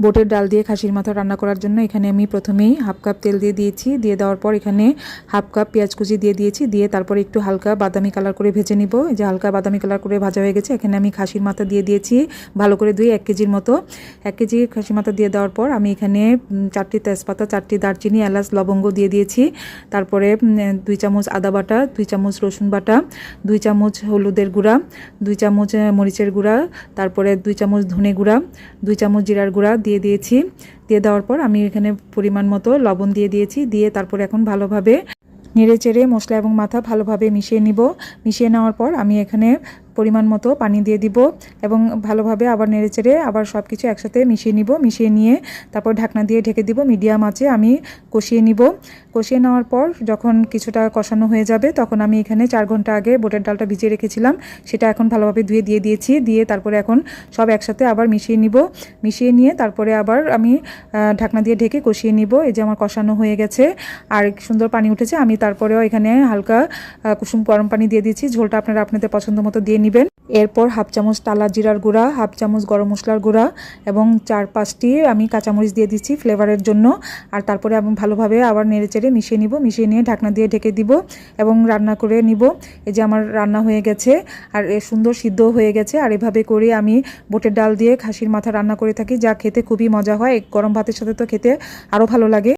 বোটের ডাল দিয়ে খাসির মাথা রান্না করার জন্য এখানে আমি প্রথমেই হাফ কাপ তেল দিয়ে দিয়েছি। দিয়ে দেওয়ার পর এখানে হাফ কাপ পেঁয়াজ কুচি দিয়ে দিয়েছি। দিয়ে তারপরে একটু হালকা বাদামি কালার করে ভেজে নিব। এই যে হালকা বাদামি কালার করে ভাজা হয়ে গেছে, এখানে আমি খাসির মাথা দিয়ে দিয়েছি ভালো করে ধুয়ে 1 কেজির মতো। 1 কেজি খাসির মাথা দিয়ে দেওয়ার পর আমি এখানে 4টি তেজপাতা, 4টি দারচিনি, এলাচ, লবঙ্গ দিয়ে দিয়েছি। তারপরে 2 চামচ আদা বাটা, 2 চামচ রসুন বাটা, 2 চামচ হলুদের গুঁড়া, 2 চামচ মরিচের গুঁড়া, তারপরে 2 চামচ ধনে গুঁড়া, 2 চামচ জিরার গুঁড়া দিয়ে দিয়েছি। দিয়ে দেওয়ার পর আমি এখানে পরিমাণ মতো লবণ দিয়ে দিয়েছি। দিয়ে তারপরে এখন ভালোভাবে নেড়ে চেড়ে মশলা এবং মাথা ভালোভাবে মিশিয়ে নিব। মিশিয়ে নেওয়ার পর আমি এখানে পরিমাণ মতো পানি দিয়ে দিব এবং ভালোভাবে আবার নেড়ে চেড়ে আবার সব কিছু একসাথে মিশিয়ে নিব। মিশিয়ে নিয়ে তারপর ঢাকনা দিয়ে ঢেকে দিব। মিডিয়াম আঁচে আমি কষিয়ে নিব। কষিয়ে নেওয়ার পর যখন কিছুটা কষানো হয়ে যাবে তখন আমি এখানে 4 ঘন্টা আগে বুটের ডালটা ভিজিয়ে রেখেছিলাম, সেটা এখন ভালোভাবে ধুয়ে দিয়ে দিয়েছি। দিয়ে তারপরে এখন সব একসাথে আবার মিশিয়ে নিব। মিশিয়ে নিয়ে তারপরে আবার আমি ঢাকনা দিয়ে ঢেকে কষিয়ে নিব। এই যে আমার কষানো হয়ে গেছে আর সুন্দর পানি উঠেছে। আমি তারপরেও এখানে হালকা কুসুম গরম পানি দিয়ে দিচ্ছি। ঝোলটা আপনারা আপনাদের পছন্দ মতো দিয়ে নেবেন। এরপর হাফ চামচ টালা জিরার গুঁড়া, হাফ চামচ গরম মশলার গুঁড়া এবং 4-5টি আমি কাঁচামরিচ দিয়ে দিচ্ছি ফ্লেভারের জন্য। আর তারপরে আমি ভালোভাবে আবার নেড়ে চেড়ে মিশিয়ে নিব। মিশিয়ে নিয়ে ঢাকনা দিয়ে ঢেকে দিব এবং রান্না করে নিব। এই যে আমার রান্না হয়ে গেছে আর সুন্দর সিদ্ধ হয়ে গেছে। আর এভাবে করে আমি বুটের ডাল দিয়ে খাসির মাথা রান্না করে থাকি, যা খেতে খুবই মজা হয়। গরম ভাতের সাথে তো খেতে আরও ভালো লাগে।